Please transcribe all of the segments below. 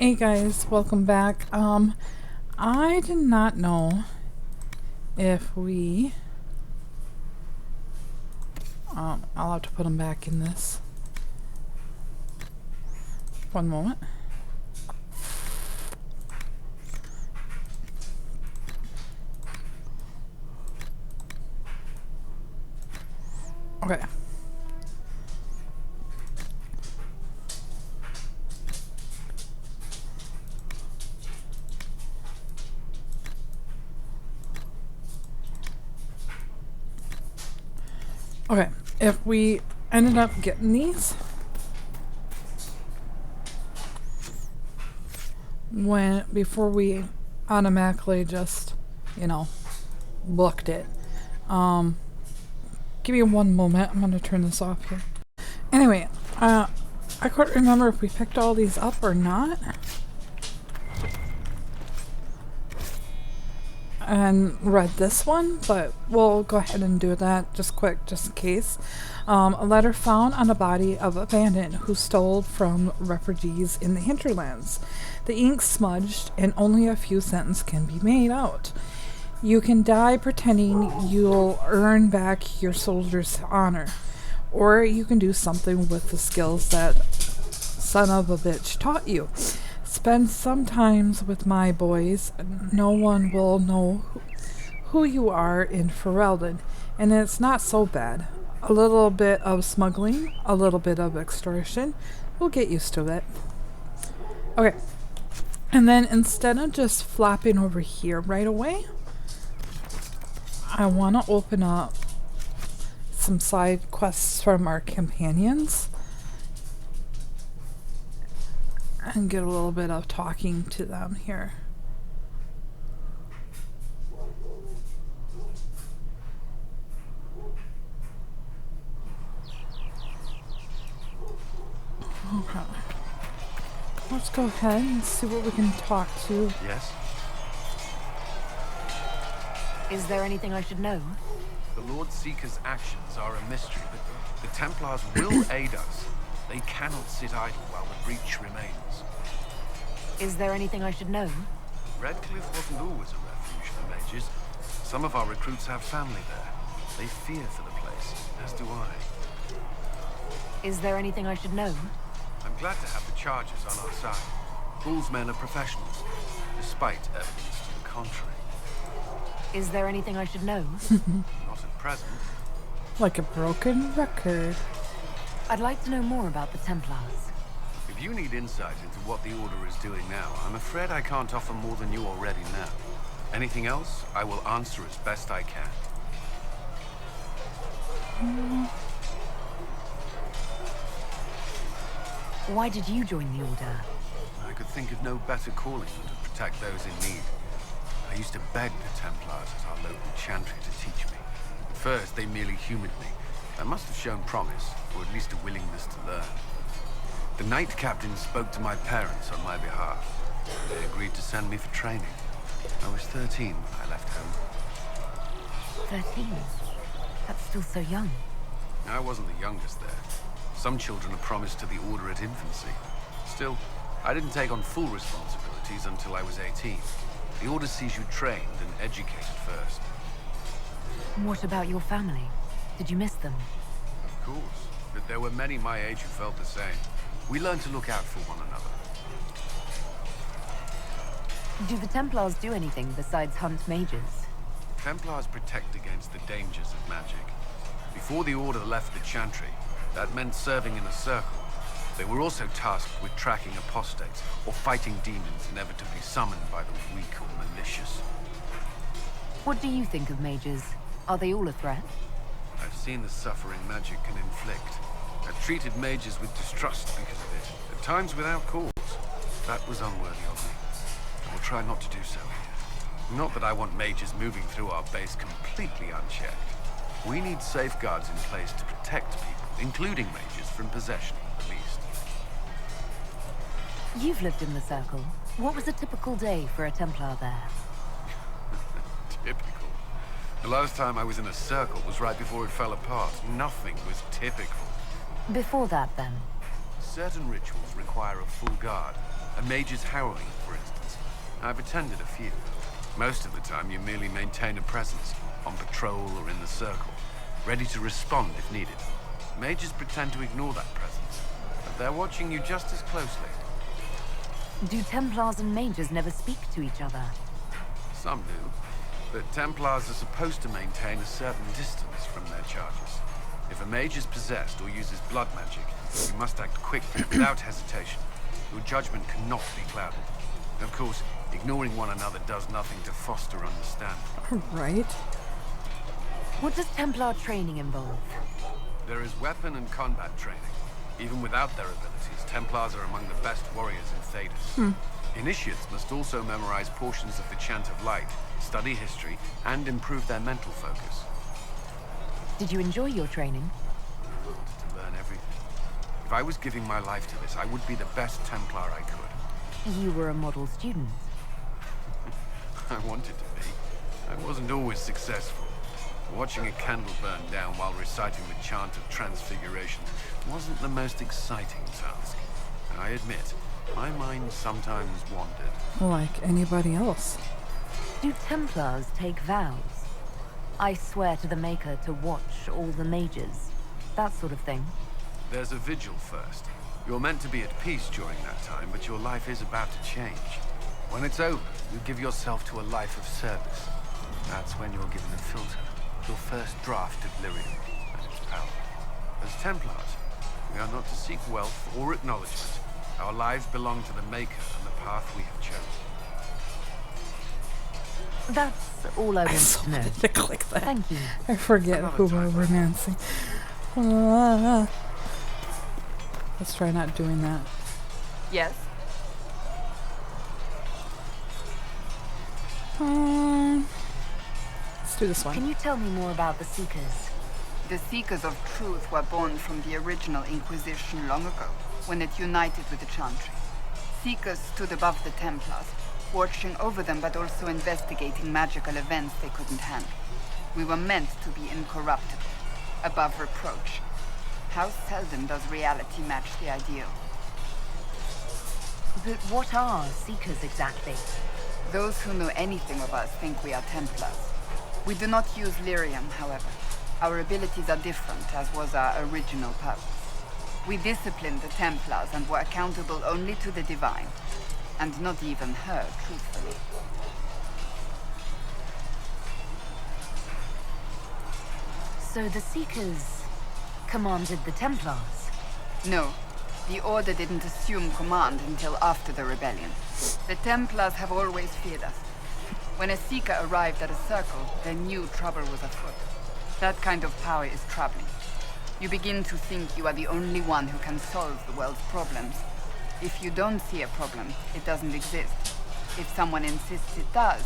Hey guys, welcome back. I did not know if we... I'll have to put them back in this. One moment. Okay. Okay, if we ended up getting these before we automatically just, booked it. Give me one moment. I'm gonna turn this off here. Anyway, I couldn't remember if we picked all these up or not. And read this one, but we'll go ahead and do that just quick, just in case. A letter found on the body of a bandit who stole from refugees in the hinterlands. The ink smudged and only a few sentences can be made out. You can die pretending you'll earn back your soldier's honor, or you can do something with the skills that son of a bitch taught you. Spend some times with my boys. No one will know who you are in Ferelden, and it's not so bad. A little bit of smuggling, a little bit of extortion. We'll get used to it. Okay. And then instead of just flopping over here right away, I want to open up some side quests from our companions and get a little bit of talking to them here. Okay. Let's go ahead and see what we can talk to. Yes? Is there anything I should know? The Lord Seeker's actions are a mystery, but the Templars will aid us. They cannot sit idle while the breach remains. Is there anything I should know? Redcliffe wasn't always a refuge for mages. Some of our recruits have family there. They fear for the place, as do I. Is there anything I should know? I'm glad to have the charges on our side. Bull's men are professionals, despite evidence to the contrary. Is there anything I should know? Not at present. Like a broken record. I'd like to know more about the Templars. If you need insight into what the Order is doing now, I'm afraid I can't offer more than you already know. Anything else, I will answer as best I can. Why did you join the Order? I could think of no better calling than to protect those in need. I used to beg the Templars at our local chantry to teach me. At first, they merely humored me. I must have shown promise, or at least a willingness to learn. The Knight Captain spoke to my parents on my behalf. They agreed to send me for training. I was 13 when I left home. 13? That's still so young. I wasn't the youngest there. Some children are promised to the Order at infancy. Still, I didn't take on full responsibilities until I was 18. The Order sees you trained and educated first. What about your family? Did you miss them? Of course, but there were many my age who felt the same. We learned to look out for one another. Do the Templars do anything besides hunt mages? Templars protect against the dangers of magic. Before the Order left the Chantry, that meant serving in a circle. They were also tasked with tracking apostates, or fighting demons inevitably summoned by the weak or malicious. What do you think of mages? Are they all a threat? I've seen the suffering magic can inflict. I've treated mages with distrust because of it, at times without cause. That was unworthy of me. I will try not to do so here. Not that I want mages moving through our base completely unchecked. We need safeguards in place to protect people, including mages, from possession, at least. You've lived in the Circle. What was a typical day for a Templar there? Typical. The last time I was in a circle was right before it fell apart. Nothing was typical. Before that, then? Certain rituals require a full guard. A mage's harrowing, for instance. I've attended a few. Most of the time, you merely maintain a presence, on patrol or in the circle, ready to respond if needed. Mages pretend to ignore that presence, but they're watching you just as closely. Do Templars and mages never speak to each other? Some do, but Templars are supposed to maintain a certain distance from their charges. If a mage is possessed or uses blood magic, you must act quickly, without hesitation. Your judgment cannot be clouded. Of course, ignoring one another does nothing to foster understanding. Right. What does Templar training involve? There is weapon and combat training. Even without their abilities, Templars are among the best warriors in Thedas. Initiates must also memorize portions of the Chant of Light, study history, and improve their mental focus. Did you enjoy your training? I wanted to learn everything. If I was giving my life to this, I would be the best Templar I could. You were a model student. I wanted to be. I wasn't always successful. Watching a candle burn down while reciting the Chant of Transfiguration wasn't the most exciting task. I admit, my mind sometimes wandered. Like anybody else. Do Templars take vows? I swear to the Maker to watch all the mages. That sort of thing. There's a vigil first. You're meant to be at peace during that time, but your life is about to change. When it's over, you give yourself to a life of service. That's when you're given a filter. Your first draft of lyrium and its power. As Templars, we are not to seek wealth or acknowledgement. Our lives belong to the Maker and the path we have chosen. That's all I want to know. To click that. Thank you. I forget Another who we're time. romancing. Ah. Let's try not doing that. Yes? Let's do this one. Can you tell me more about the Seekers? The Seekers of Truth were born from the original Inquisition long ago, when it united with the Chantry. Seekers stood above the Templars, watching over them but also investigating magical events they couldn't handle. We were meant to be incorruptible, above reproach. How seldom does reality match the ideal? But what are Seekers exactly? Those who know anything of us think we are Templars. We do not use lyrium, however. Our abilities are different, as was our original purpose. We disciplined the Templars and were accountable only to the Divine. And not even her, truthfully. So the Seekers commanded the Templars? No, the Order didn't assume command until after the rebellion. The Templars have always feared us. When a Seeker arrived at a circle, they knew trouble was afoot. That kind of power is troubling. You begin to think you are the only one who can solve the world's problems. If you don't see a problem, it doesn't exist. If someone insists it does,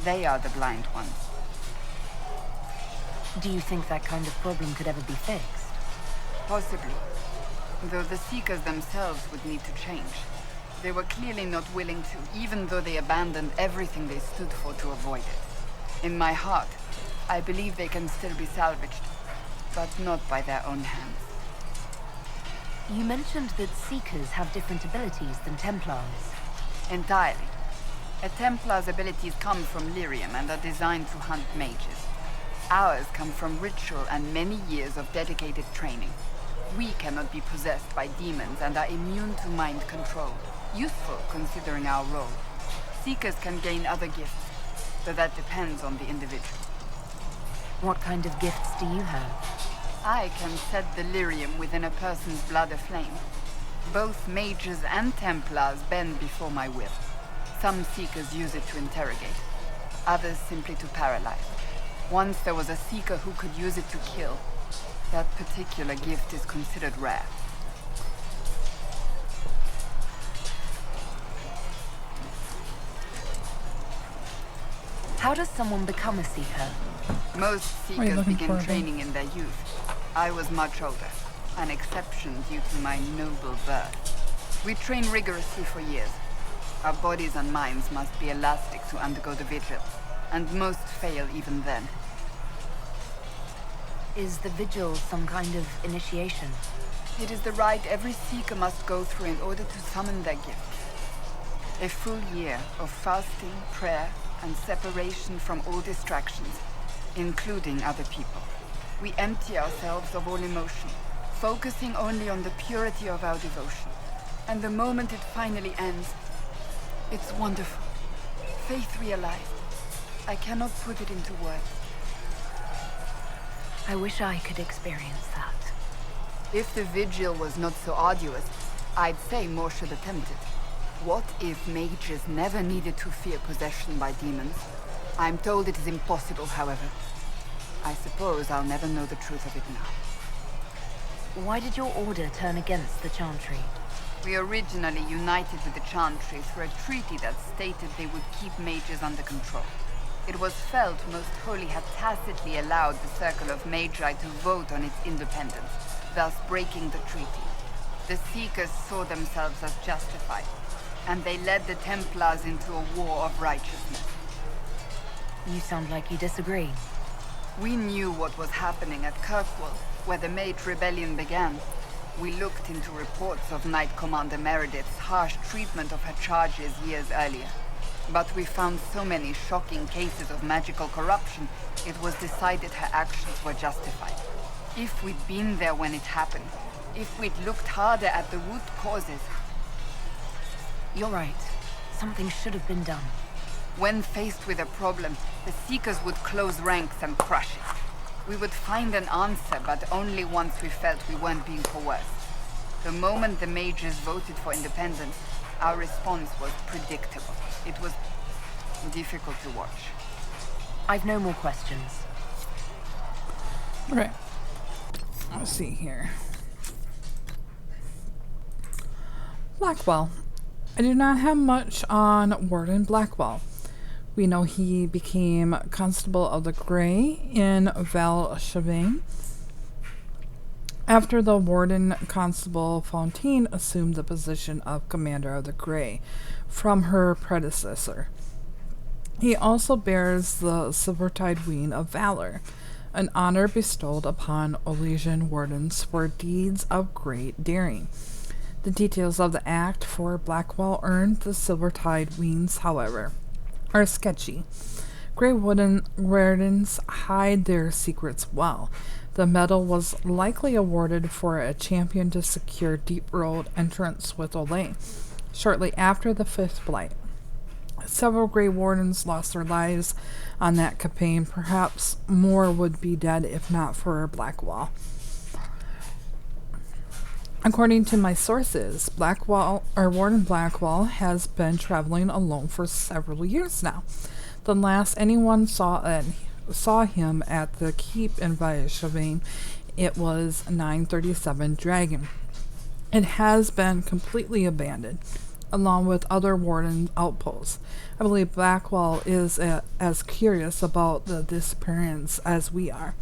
they are the blind ones. Do you think that kind of problem could ever be fixed? Possibly. Though the Seekers themselves would need to change. They were clearly not willing to, even though they abandoned everything they stood for to avoid it. In my heart, I believe they can still be salvaged, but not by their own hands. You mentioned that Seekers have different abilities than Templars. Entirely. A Templar's abilities come from lyrium and are designed to hunt mages. Ours come from ritual and many years of dedicated training. We cannot be possessed by demons and are immune to mind control. Useful considering our role. Seekers can gain other gifts, but that depends on the individual. What kind of gifts do you have? I can set the lyrium within a person's blood aflame. Both mages and Templars bend before my will. Some Seekers use it to interrogate, others simply to paralyze. Once there was a Seeker who could use it to kill. That particular gift is considered rare. How does someone become a Seeker? Most you Seekers looking begin for, Ben? training in their youth. I was much older, an exception due to my noble birth. We train rigorously for years. Our bodies and minds must be elastic to undergo the vigil, and most fail even then. Is the vigil some kind of initiation? It is the rite every Seeker must go through in order to summon their gifts. A full year of fasting, prayer, and separation from all distractions, including other people. We empty ourselves of all emotion, focusing only on the purity of our devotion. And the moment it finally ends, it's wonderful. Faith realized. I cannot put it into words. I wish I could experience that. If the vigil was not so arduous, I'd say more should attempt it. What if mages never needed to fear possession by demons? I'm told it is impossible, however. I suppose I'll never know the truth of it now. Why did your order turn against the Chantry? We originally united with the Chantry through a treaty that stated they would keep mages under control. It was felt Most Holy had tacitly allowed the Circle of Magi to vote on its independence, thus breaking the treaty. The Seekers saw themselves as justified, and they led the Templars into a war of righteousness. You sound like you disagree. We knew what was happening at Kirkwall, where the Mage Rebellion began. We looked into reports of Knight Commander Meredith's harsh treatment of her charges years earlier. But we found so many shocking cases of magical corruption, it was decided her actions were justified. If we'd been there when it happened, if we'd looked harder at the root causes... You're right. Something should have been done. When faced with a problem, the Seekers would close ranks and crush it. We would find an answer, but only once we felt we weren't being coerced. The moment the mages voted for independence, our response was predictable. It was difficult to watch. I've no more questions. Alright. Let's see here. Blackwell. I do not have much on Warden Blackwell. We know he became Constable of the Grey in Veilgaurd after the Warden Constable Fontaine assumed the position of Commander of the Grey from her predecessor. He also bears the Silvertide Wing of Valor, an honor bestowed upon Elysian wardens for deeds of great daring. The details of the act for Blackwell earned the Silvertide Wings, however, are sketchy. Grey wardens hide their secrets well. The medal was likely awarded for a champion to secure Deep Road entrance with Olay, shortly after the Fifth Blight. Several Grey Wardens lost their lives on that campaign. Perhaps more would be dead if not for Blackwell. According to my sources, Warden Blackwell has been traveling alone for several years now. The last anyone saw him at the keep in Veilgaurd, it was 937 Dragon. It has been completely abandoned, along with other warden outposts. I believe Blackwell is as curious about the disappearance as we are.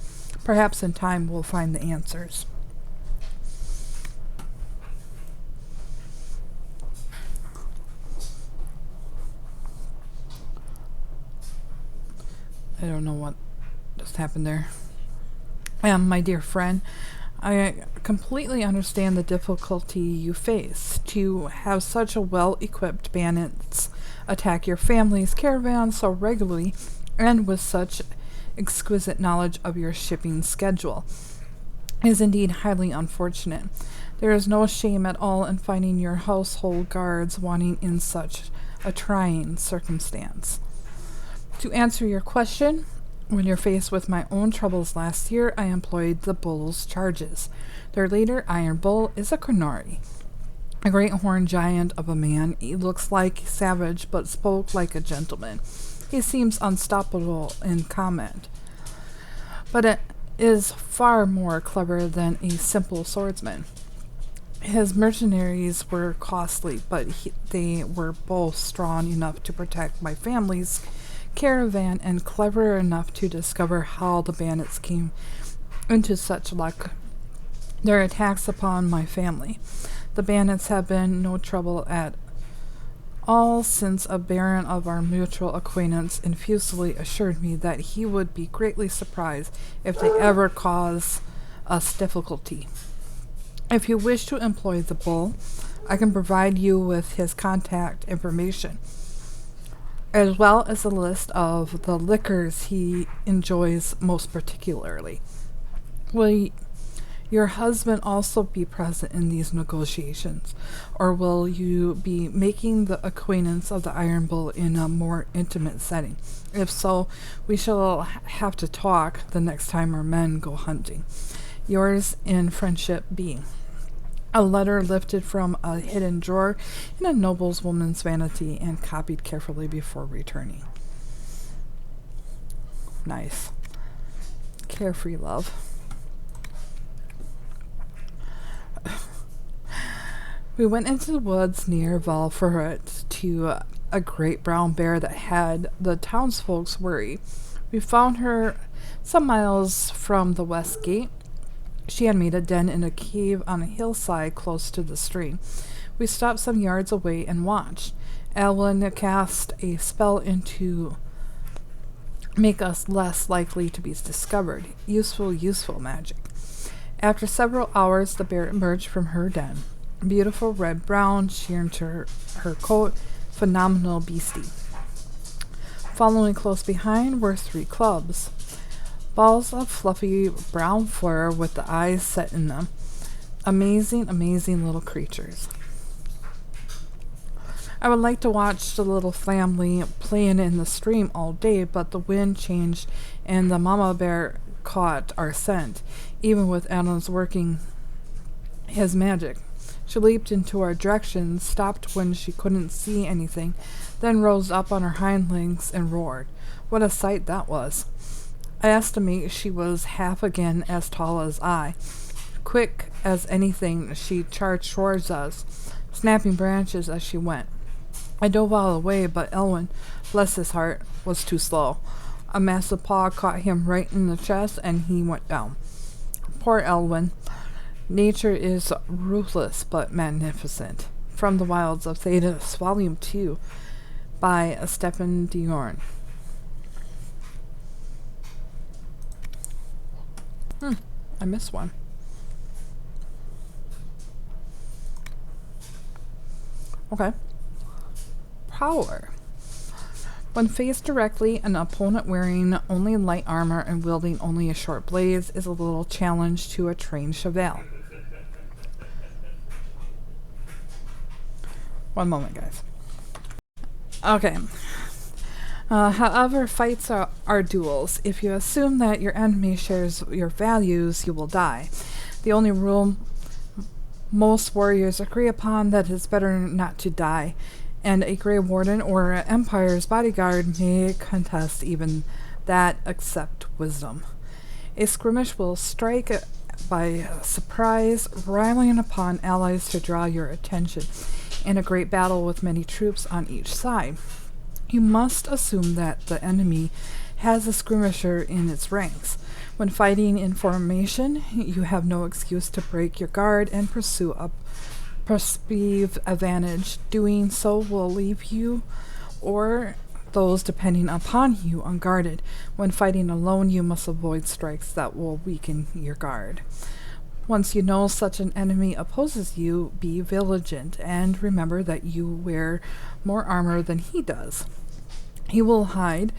Perhaps in time we'll find the answers. I don't know what just happened there. My dear friend, I completely understand the difficulty you face. To have such a well-equipped bandits attack your family's caravan so regularly and with such exquisite knowledge of your shipping schedule is indeed highly unfortunate. There is no shame at all in finding your household guards wanting in such a trying circumstance. To answer your question, when you're faced with my own troubles last year, I employed the Bull's charges. Their leader, Iron Bull, is a Krenari, a great horned giant of a man. He looks like savage, but spoke like a gentleman. He seems unstoppable in comment, but it is far more clever than a simple swordsman. His mercenaries were costly, but they were both strong enough to protect my family's caravan and clever enough to discover how the bandits came into such luck. Their attacks upon my family. The bandits have been no trouble at all since a baron of our mutual acquaintance effusively assured me that he would be greatly surprised if they ever cause us difficulty. If you wish to employ the Bull, I can provide you with his contact information, as well as a list of the liquors he enjoys most particularly. Will your husband also be present in these negotiations, or will you be making the acquaintance of the Iron Bull in a more intimate setting? If so, we shall have to talk the next time our men go hunting. Yours in friendship, B. A letter lifted from a hidden drawer in a noblewoman's vanity and copied carefully before returning. Nice. Carefree love. We went into the woods near Veilgaurd to a great brown bear that had the townsfolk worried. We found her some miles from the west gate. She had made a den in a cave on a hillside close to the stream. We stopped some yards away and watched. Elwyn cast a spell to make us less likely to be discovered. Useful magic. After several hours, the bear emerged from her den. Beautiful red-brown, sheared to her coat, phenomenal beastie. Following close behind were 3 clubs. Balls of fluffy brown fur with the eyes set in them. Amazing little creatures. I would like to watch the little family playing in the stream all day, but the wind changed and the mama bear caught our scent, even with Adam's working his magic. She leaped into our direction, stopped when she couldn't see anything, then rose up on her hind legs and roared. What a sight that was. I estimate she was half again as tall as I. Quick as anything, she charged towards us, snapping branches as she went. I dove out of the way, but Elwyn, bless his heart, was too slow. A massive paw caught him right in the chest, and he went down. Poor Elwyn. Nature is ruthless but magnificent. From the Wilds of Thedas, Volume 2, by Stephen Diorn. I missed one. Okay. Power. When faced directly, an opponent wearing only light armor and wielding only a short blade is a little challenge to a trained chevelle. One moment, guys. Okay. However, fights are duels. If you assume that your enemy shares your values, you will die. The only rule most warriors agree upon that it's better not to die, and a Grey Warden or Empire's bodyguard may contest even that, except wisdom. A skirmish will strike by surprise, rallying upon allies to draw your attention, in a great battle with many troops on each side. You must assume that the enemy has a skirmisher in its ranks. When fighting in formation, you have no excuse to break your guard and pursue a perceived advantage. Doing so will leave you, or those depending upon you, unguarded. When fighting alone, you must avoid strikes that will weaken your guard. Once you know such an enemy opposes you, be vigilant, and remember that you wear more armor than he does. He will hide.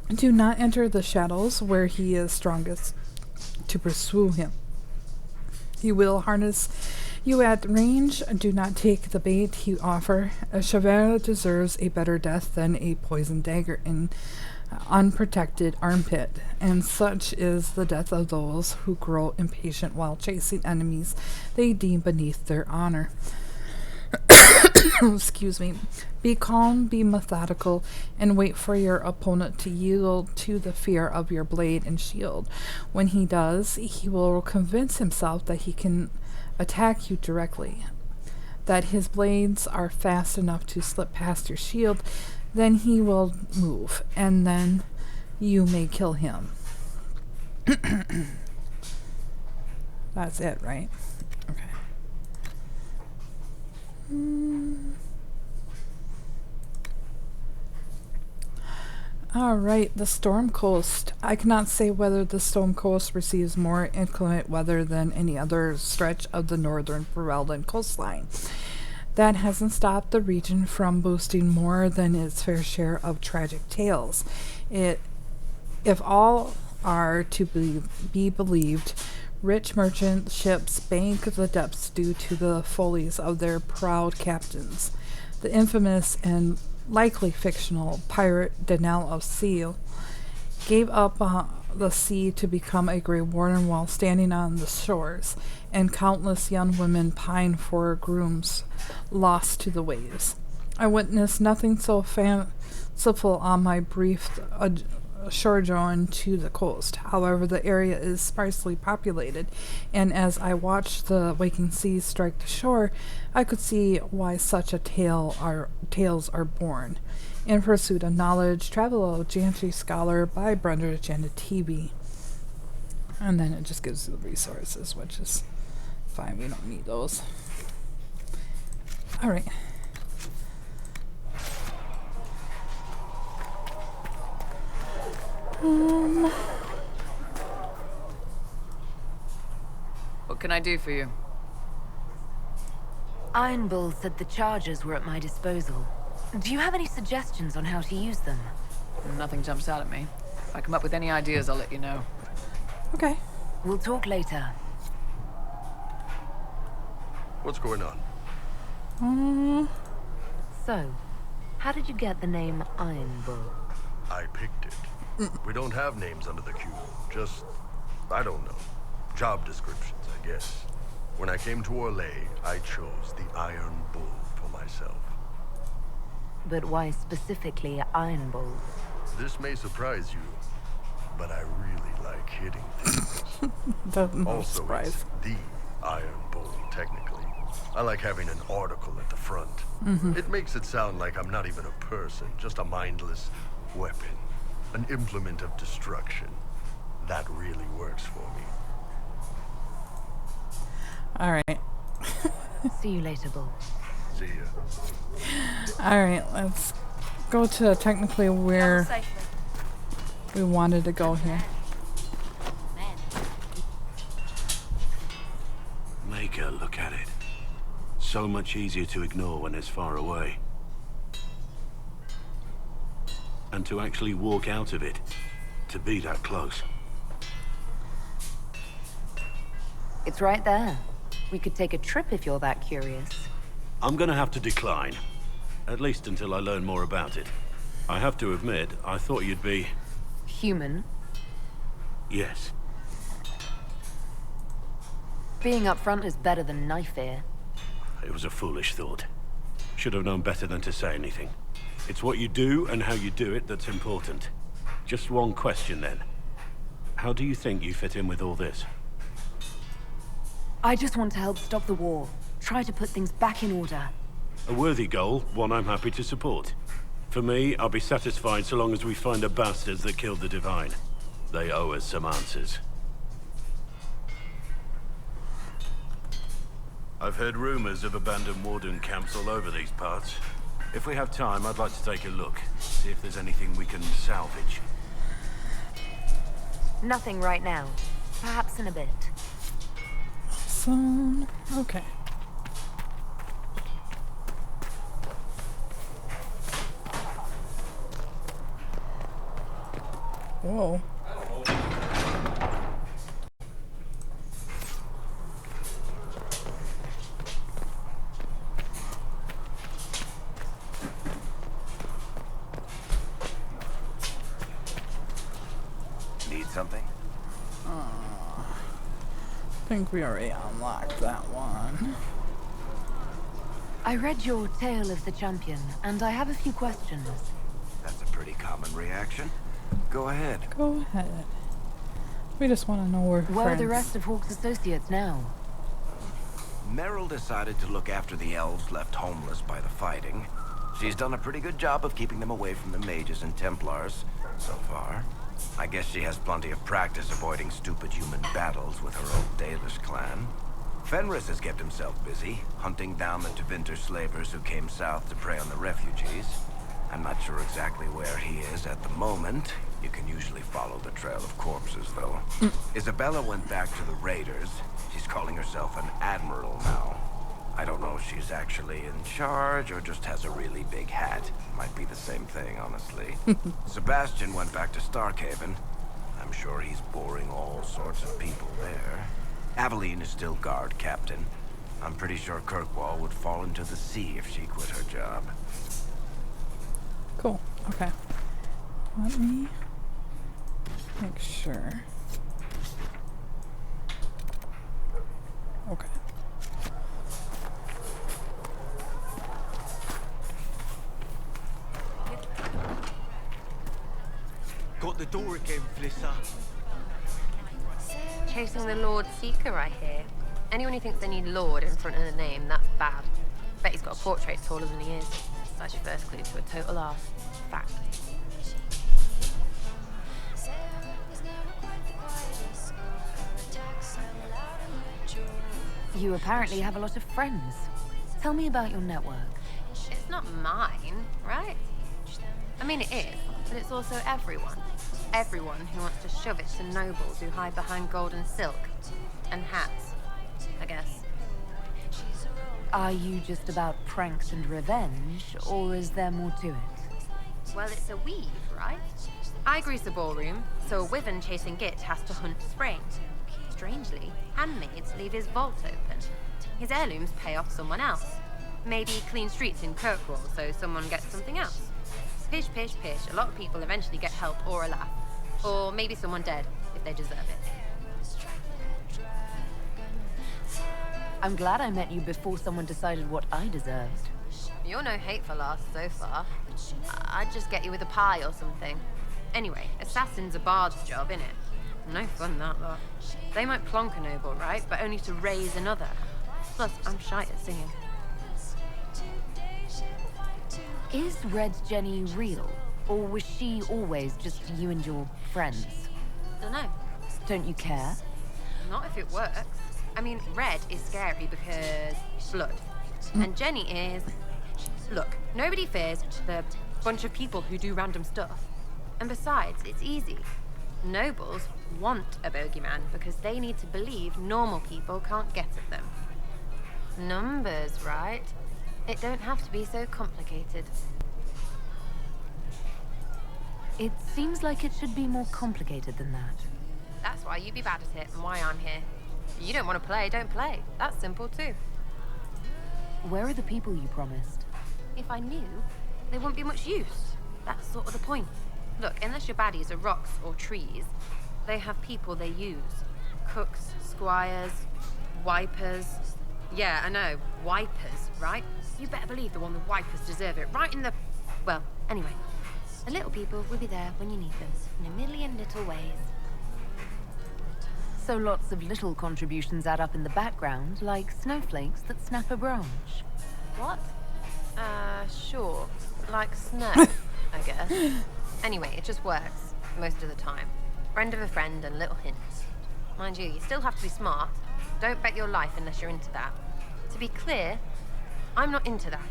Do not enter the shadows where he is strongest to pursue him. He will harness you at range. Do not take the bait you offer. A chevalier deserves a better death than a poisoned dagger in unprotected armpit, and such is the death of those who grow impatient while chasing enemies they deem beneath their honor. Excuse me. Be calm, be methodical, and wait for your opponent to yield to the fear of your blade and shield. When he does, he will convince himself that he can attack you directly, that his blades are fast enough to slip past your shield. Then he will move, and then you may kill him. That's it, right? Okay. All right, the Storm Coast. I cannot say whether the Storm Coast receives more inclement weather than any other stretch of the northern Ferelden coastline. That hasn't stopped the region from boasting more than its fair share of tragic tales. If all are to be believed, rich merchant ships bank the depths due to the follies of their proud captains. The infamous and likely fictional pirate Danelle of Seal gave up the sea to become a Grey Warden while standing on the shores, and countless young women pine for grooms lost to the waves. I witnessed nothing so fanciful on my brief sojourn to the coast. However, the area is sparsely populated, and as I watched the waking seas strike the shore, I could see why such tales are born. In Pursuit of Knowledge, Travel Gantry Scholar by Brenda Janativi. And then it just gives you the resources, which is fine. We don't need those. All right. What can I do for you? Iron Bull said the charges were at my disposal. Do you have any suggestions on how to use them? Nothing jumps out at me. If I come up with any ideas, I'll let you know. Okay. We'll talk later. What's going on? So, how did you get the name Iron Bull? I picked it. We don't have names under the cube. Just, I don't know. Job descriptions, I guess. When I came to Orlais, I chose the Iron Bull for myself. But why specifically Iron Bull? This may surprise you, but I really like hitting things. Doesn't Also, surprise. it's the Iron Bull, technically. I like having an article at the front. It makes it sound like I'm not even a person, just a mindless weapon. An implement of destruction. That really works for me. All right. See you later, Bull. See ya. All right, let's go to technically where we wanted to go here. Make her look at it. So much easier to ignore when it's far away. And to actually walk out of it, to be that close. It's right there. We could take a trip if you're that curious. I'm gonna have to decline. At least until I learn more about it. I have to admit, I thought you'd be... Human. Yes. Being up front is better than knife ear. It was a foolish thought. Should have known better than to say anything. It's what you do and how you do it that's important. Just one question then. How do you think you fit in with all this? I just want to help stop the war. Try to put things back in order. A worthy goal, one I'm happy to support. For me, I'll be satisfied so long as we find the bastards that killed the Divine. They owe us some answers. I've heard rumors of abandoned warden camps all over these parts. If we have time, I'd like to take a look. See if there's anything we can salvage. Nothing right now. Perhaps in a bit. So, okay. Whoa. Need something? I think we already unlocked that one. I read your Tale of the Champion, and I have a few questions. That's a pretty common reaction. Go ahead. Go ahead. We just want to know where Where are friends. the rest of Hawke's associates now? Merrill decided to look after the elves left homeless by the fighting. She's done a pretty good job of keeping them away from the mages and Templars, so far. I guess she has plenty of practice avoiding stupid human battles with her old Dalish clan. Fenris has kept himself busy, hunting down the Tevinter slavers who came south to prey on the refugees. I'm not sure exactly where he is at the moment. You can usually follow the trail of corpses, though. Isabella went back to the Raiders. She's calling herself an admiral now. I don't know if she's actually in charge or just has a really big hat. Might be the same thing, honestly. Sebastian went back to Starkhaven. I'm sure he's boring all sorts of people there. Aveline is still guard captain. I'm pretty sure Kirkwall would fall into the sea if she quit her job. Cool. Okay. Let me make sure. Okay. Got the door again, Flissa. Chasing the Lord Seeker, I hear. Anyone who thinks they need Lord in front of the name, that's bad. Bet he's got a portrait taller than he is. That's your first clue to a total arse. Fact. You apparently have a lot of friends. Tell me about your network. It's not mine, right? I mean, it is, but it's also everyone. Everyone who wants to shove it to nobles who hide behind gold and silk. And hats, I guess. Are you just about pranks and revenge, or is there more to it? Well, it's a weave, right? I grease a ballroom, so a wyvern chasing Git has to hunt spring. Strangely, handmaids leave his vault open. His heirlooms pay off someone else. Maybe clean streets in Kirkwall, so someone gets something else. Pish, pish, pish. A lot of people eventually get help or a laugh. Or maybe someone dead, if they deserve it. I'm glad I met you before someone decided what I deserved. You're no hateful ass so far. I'd just get you with a pie or something. Anyway, assassin's a bard's job, innit? No fun, that lot. They might plonk a noble, right? But only to raise another. Plus, I'm shy at singing. Is Red Jenny real? Or was she always just you and your friends? Dunno. Don't you care? Not if it works. I mean, Red is scary because blood. And Jenny is... Look, nobody fears the bunch of people who do random stuff. And besides, it's easy. Nobles want a bogeyman because they need to believe normal people can't get at them. Numbers, right? It don't have to be so complicated. It seems like it should be more complicated than that. That's why you be bad at it and why I'm here. You don't want to play, don't play. That's simple too. Where are the people you promised? If I knew, they wouldn't be much use. That's sort of the point. Look, unless your baddies are rocks or trees, they have people they use. Cooks, squires, wipers. Yeah, I know, wipers, right? You better believe the one with wipers deserve it, right in the... Well, anyway. The little people will be there when you need them, in a million little ways. So lots of little contributions add up in the background, like snowflakes that snap a branch. What? Sure. Like snow, I guess. Anyway, it just works, most of the time. Friend of a friend and little hints. Mind you, you still have to be smart. Don't bet your life unless you're into that. To be clear, I'm not into that.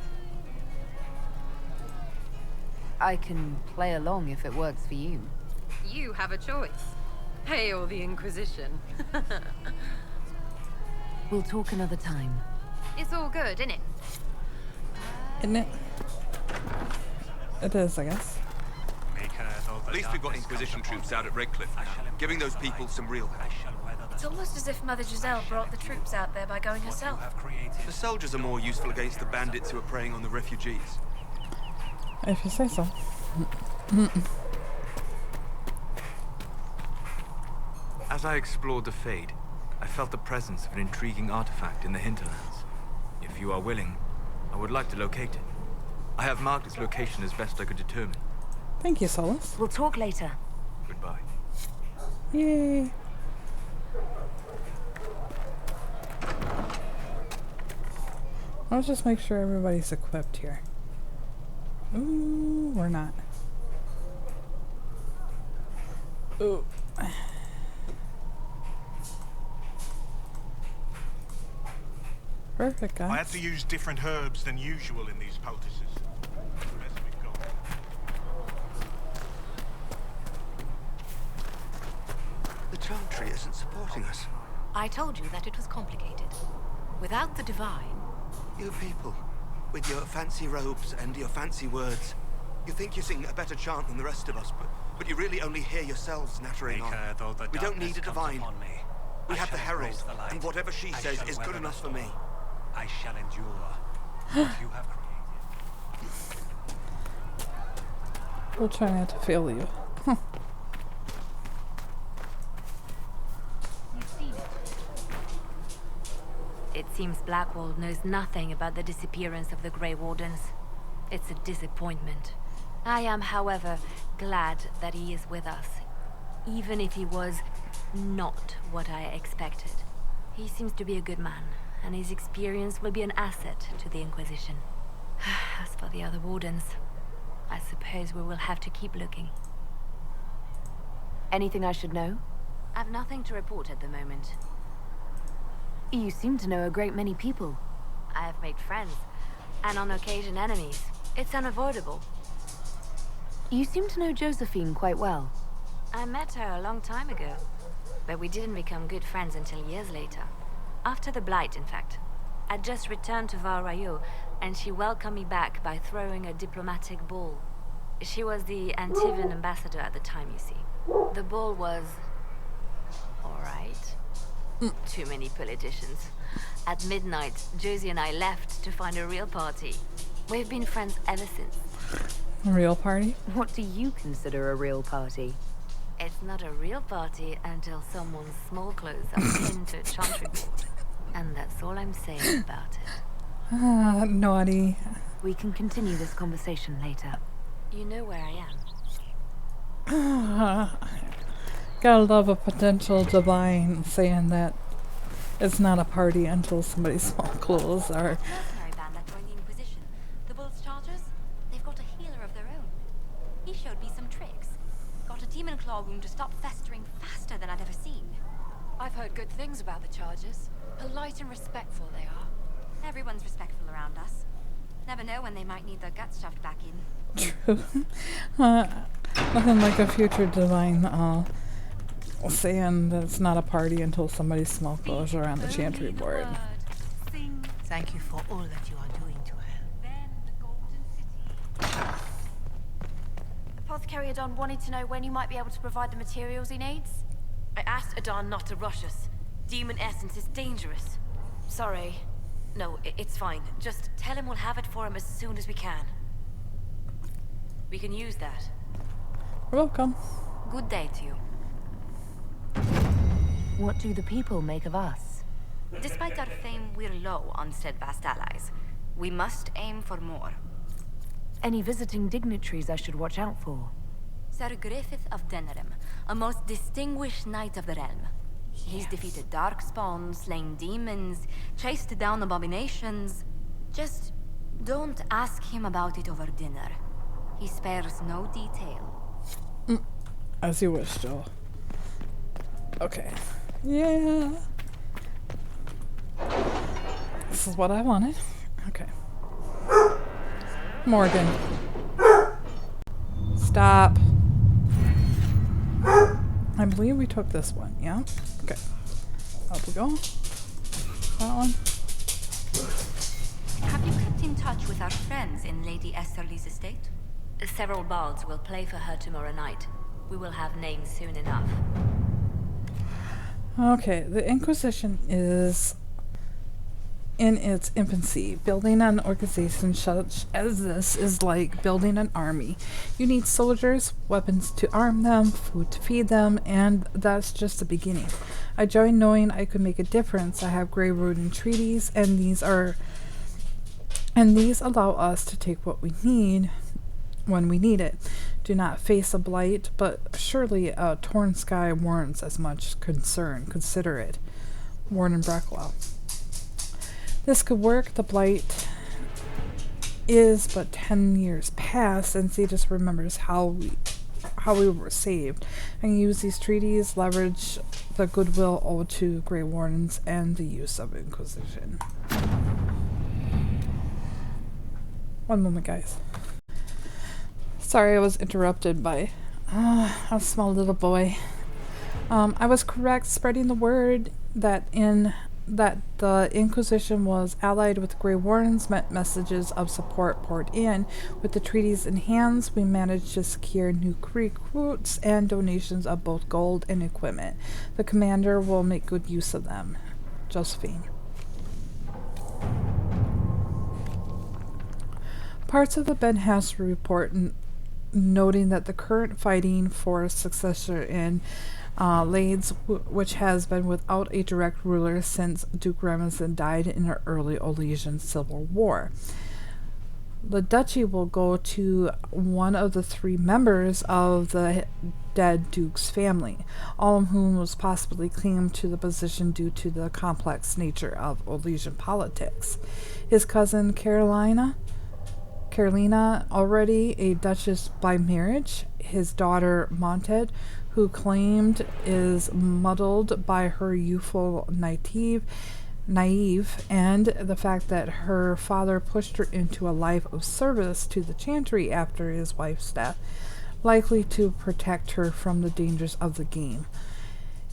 I can play along if it works for you. You have a choice. Hail the Inquisition. We'll talk another time. It's all good, innit? Isn't it? It is, I guess. At least we've got Inquisition troops out at Redcliffe now, giving those people some real help. It's almost as if Mother Giselle brought the troops out there by going herself. The soldiers are more useful against the bandits who are preying on the refugees. If you say so. As I explored the Fade, I felt the presence of an intriguing artifact in the hinterlands. If you are willing, I would like to locate it. I have marked its location as best I could determine. Thank you, Solus. We'll talk later. Goodbye. Yay. Let's just make sure everybody's equipped here. Ooh, we're not. Ooh. Perfect, guys. I had to use different herbs than usual in these poultices. The best we've got. Chantry isn't supporting us. I told you that it was complicated. Without the Divine... You people, with your fancy robes and your fancy words, you think you sing a better chant than the rest of us, but you really only hear yourselves nattering on. We don't need a Divine. We have the Herald, and whatever she says is good enough for me. I shall endure what you have created. We'll try not to fail you. It seems Blackwall knows nothing about the disappearance of the Grey Wardens. It's a disappointment. I am, however, glad that he is with us, even if he was not what I expected. He seems to be a good man, and his experience will be an asset to the Inquisition. As for the other Wardens, I suppose we will have to keep looking. Anything I should know? I've nothing to report at the moment. You seem to know a great many people. I have made friends, and on occasion enemies. It's unavoidable. You seem to know Josephine quite well. I met her a long time ago, but we didn't become good friends until years later. After the Blight, in fact. I'd just returned to Veilgaurd, and she welcomed me back by throwing a diplomatic ball. She was the Antivan ambassador at the time, you see. The ball was... alright. Too many politicians. At midnight, Josie and I left to find a real party. We've been friends ever since. A real party? What do you consider a real party? It's not a real party until someone's small clothes are pinned to a chantry board. And that's all I'm saying about it. Ah, naughty. We can continue this conversation later. You know where I am. Gotta love a potential Divine saying that it's not a party until somebody's small clothes are... Mercenary band that joined the Inquisition. The Bull's Chargers? They've got a healer of their own. He showed me some tricks. Got a demon claw wound to stop festering faster than I'd ever seen. I've heard good things about the Chargers. Polite and respectful they are. Everyone's respectful around us. Never know when they might need their guts shoved back in. True. Nothing like a future Divine saying that it's not a party until somebody's small clothes are on the chantry board. Thank you for all that you are doing to her. Apothecary Adon wanted to know when you might be able to provide the materials he needs. I asked Adon not to rush us. Demon essence is dangerous. Sorry. No, it's fine. Just tell him we'll have it for him as soon as we can. We can use that. You're welcome. Good day to you. What do the people make of us? Despite our fame, we're low on steadfast allies. We must aim for more. Any visiting dignitaries I should watch out for? Sir Griffith of Denerim, a most distinguished knight of the realm. He's defeated darkspawn, slain demons, chased down abominations. Just don't ask him about it over dinner. He spares no detail. As you wish, Joel. Okay. Yeah. This is what I wanted. Okay. Morgan. Stop. I believe we took this one, yeah? Okay. Up we go. That one. Have you kept in touch with our friends in Lady Esterly's estate? Several bards will play for her tomorrow night. We will have names soon enough. Okay, the Inquisition is in its infancy. Building an organization such as this is like building an army. You need soldiers, weapons to arm them, food to feed them, and that's just the beginning. I joined knowing I could make a difference. I have Grey Warden treaties, and these allow us to take what we need when we need it. Do not face a blight, but surely a torn sky warrants as much concern. Consider it. Warden Brackwell. This could work. The blight is but 10 years past, and he just remembers how we were saved. I can use these treaties, leverage the goodwill owed to Grey Wardens, and the use of Inquisition. One moment, guys. Sorry, I was interrupted by a small little boy. I was correct spreading the word that the Inquisition was allied with Grey Wardens meant messages of support poured in. With the treaties in hands, we managed to secure new recruits and donations of both gold and equipment. The commander will make good use of them. Josephine. Parts of the Ben Hasser report noting that the current fighting for successor in Lades, which has been without a direct ruler since Duke Remington died in the early Olesian Civil War. The duchy will go to one of the 3 members of the dead Duke's family, all of whom was possibly claimed to the position due to the complex nature of Olesian politics. His cousin Carolina, already a duchess by marriage, his daughter Monted, who claimed is muddled by her youthful naive, and the fact that her father pushed her into a life of service to the Chantry after his wife's death, likely to protect her from the dangers of the game.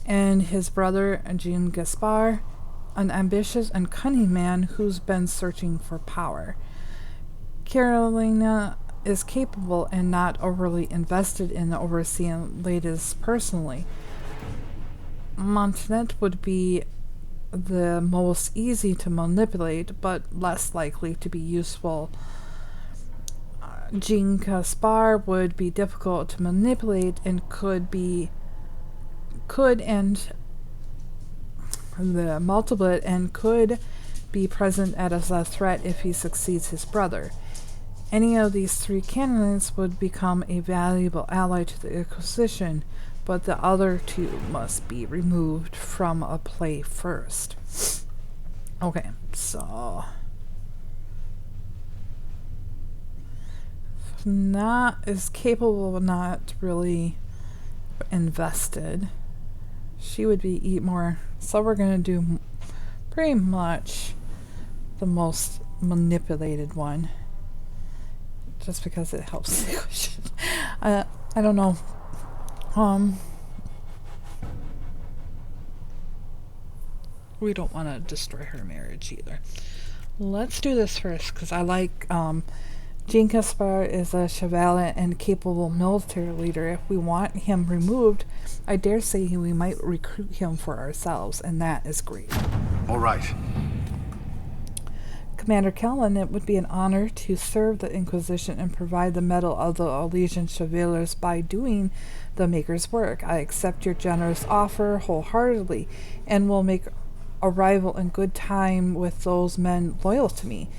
And his brother, Jean Gaspard, an ambitious and cunning man who's been searching for power. Carolina is capable and not overly invested in overseeing Ladies personally. Montanet would be the most easy to manipulate, but less likely to be useful. Jean Caspar would be difficult to manipulate and could be present as a threat if he succeeds his brother. Any of these 3 candidates would become a valuable ally to the Inquisition, but the other 2 must be removed from a play first. Okay, so not as capable, not really invested. She would be more. So we're gonna do pretty much the most manipulated one, just because it helps the question. I don't know. We don't want to destroy her marriage either. Let's do this first, because I like Jean Caspar is a chevalier and capable military leader. If we want him removed, I dare say we might recruit him for ourselves, and that is great. All right. Commander Kellen, it would be an honor to serve the Inquisition and provide the medal of the Olesian Chevaliers by doing the Maker's work. I accept your generous offer wholeheartedly and will make arrival in good time with those men loyal to me.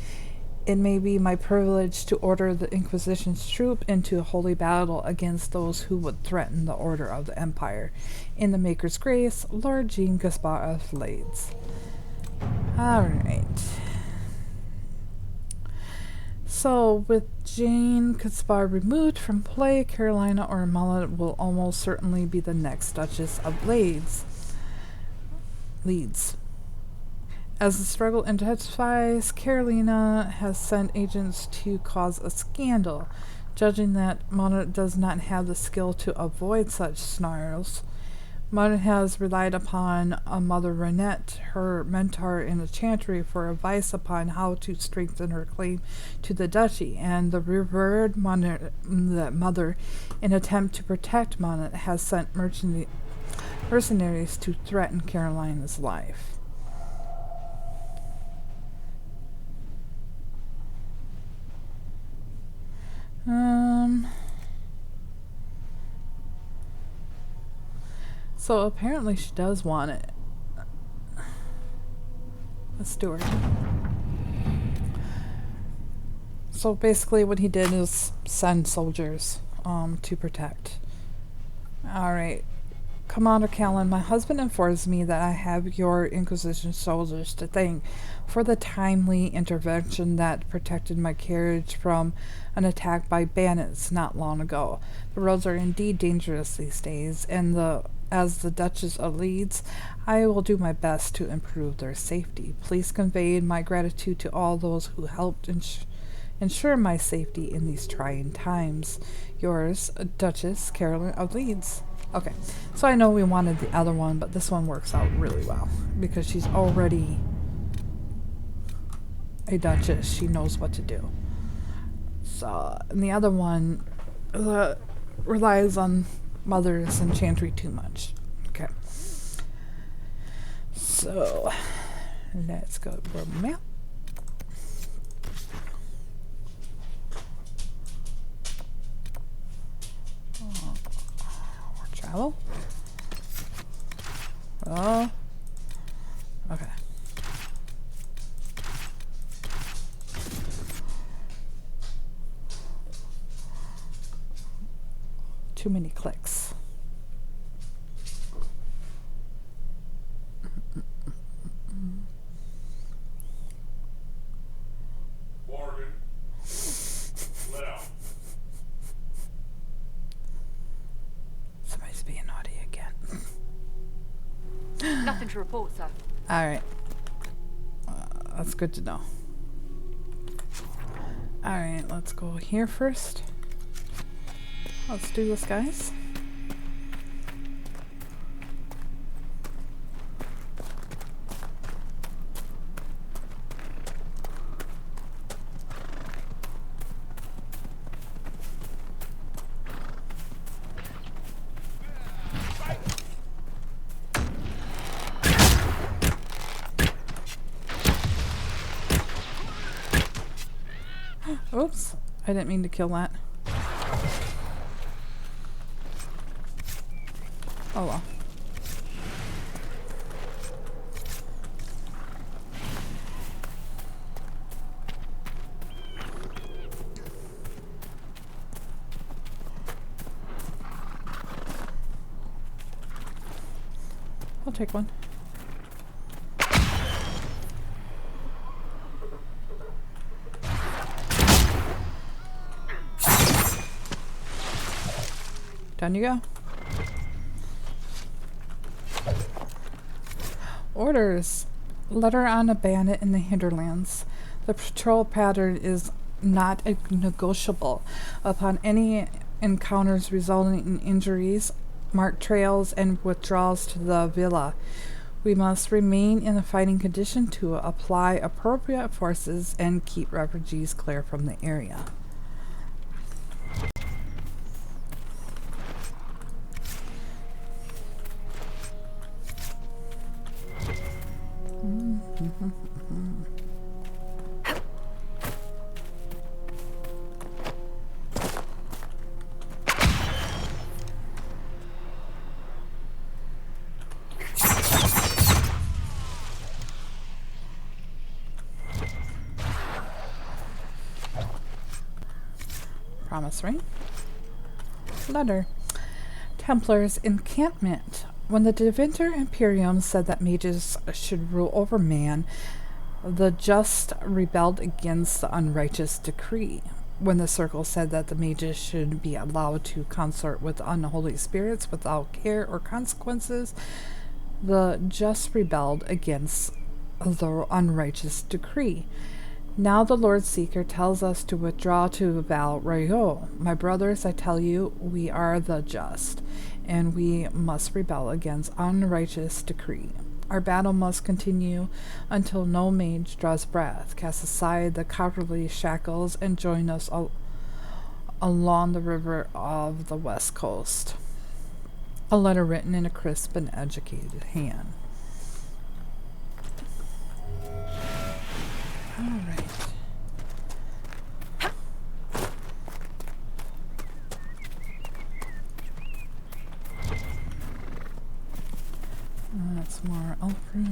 It may be my privilege to order the Inquisition's troop into a holy battle against those who would threaten the order of the Empire. In the Maker's grace, Lord Jean Gaspar of Lades. Alright. So, with Jean Caspar removed from play, Carolina or Mullet will almost certainly be the next Duchess of Leeds. As the struggle intensifies, Carolina has sent agents to cause a scandal. Judging that Mullet does not have the skill to avoid such snarls, Mullet has relied upon Mother Renette, her mentor in the Chantry, for advice upon how to strengthen her claim to the duchy, and the revered mother, in attempt to protect Mullet, has sent mercenaries to threaten Carolina's life. So apparently she does want it. Let's do her. So basically what he did is send soldiers to protect. Alright. Commander Callan, my husband informs me that I have your Inquisition soldiers to thank for the timely intervention that protected my carriage from an attack by bandits not long ago. The roads are indeed dangerous these days, and as the Duchess of Leeds, I will do my best to improve their safety. Please convey my gratitude to all those who helped ensure my safety in these trying times. Yours, Duchess Carolyn of Leeds. Okay, so I know we wanted the other one, but this one works out really well because she's already a duchess. She knows what to do. So, and the other one relies on Mother's enchantry too much. Okay. So, let's go to our map. Travel. Oh. Okay. Too many clicks. Morgan. Left. Somebody's being naughty again. Nothing to report, sir. Alright. That's good to know. Alright, let's go here first. Let's do this, guys. Oops, I didn't mean to kill that. Oh well. I'll take one. Down you go. Orders. Letter on a bandit in the hinterlands. The patrol pattern is not negotiable. Upon any encounters resulting in injuries, mark trails and withdrawals to the villa. We must remain in a fighting condition to apply appropriate forces and keep refugees clear from the area. Promise ring. Letter. Templars encampment. When the Deventer Imperium said that mages should rule over man, the just rebelled against the unrighteous decree. When the Circle said that the mages should be allowed to consort with unholy spirits without care or consequences, the just rebelled against the unrighteous decree. Now the Lord Seeker tells us to withdraw to Veilgaurd. My brothers, I tell you, we are the just, and we must rebel against unrighteous decree. Our battle must continue until no mage draws breath. Cast aside the cowardly shackles and join us along the river of the west coast. A letter written in a crisp and educated hand. Alright. That's more elf root.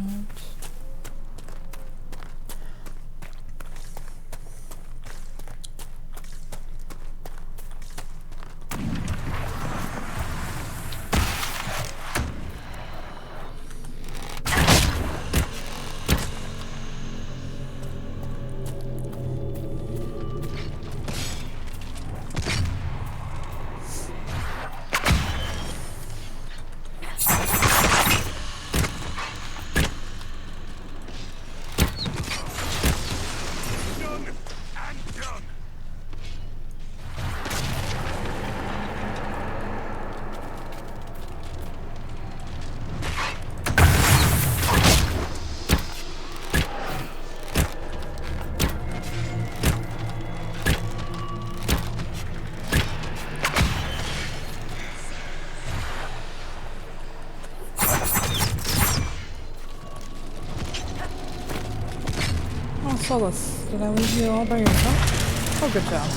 Solus, did I leave you all by yourself? Oh, good job.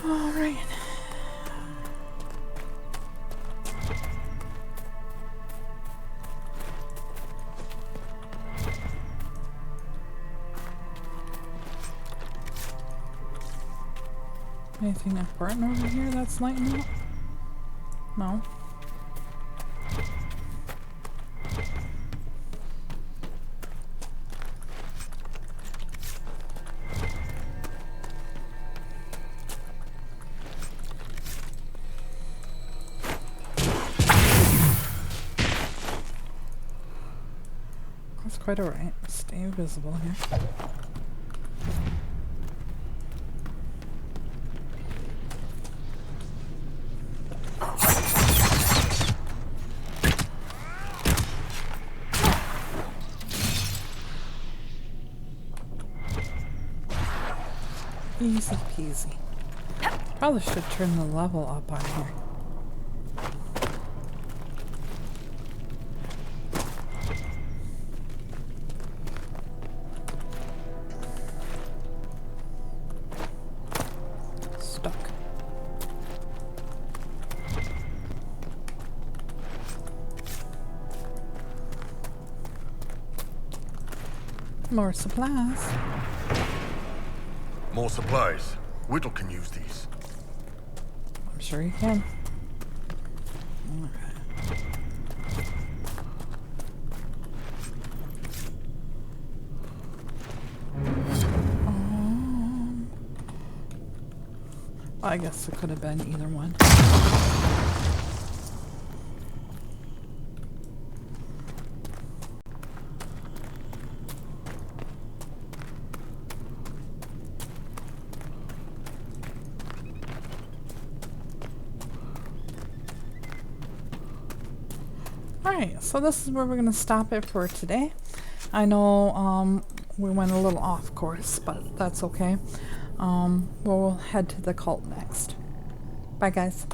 All right. Anything important over here that's lighting up? No. That's quite alright. Stay visible here. Easy peasy. Probably should turn the level up on here. Stuck. More supplies. More supplies. Whittle can use these. I'm sure you can. I guess it could have been either one. Alright, so this is where we're going to stop it for today. I know we went a little off course, but that's okay. We'll head to the cult next. Bye, guys.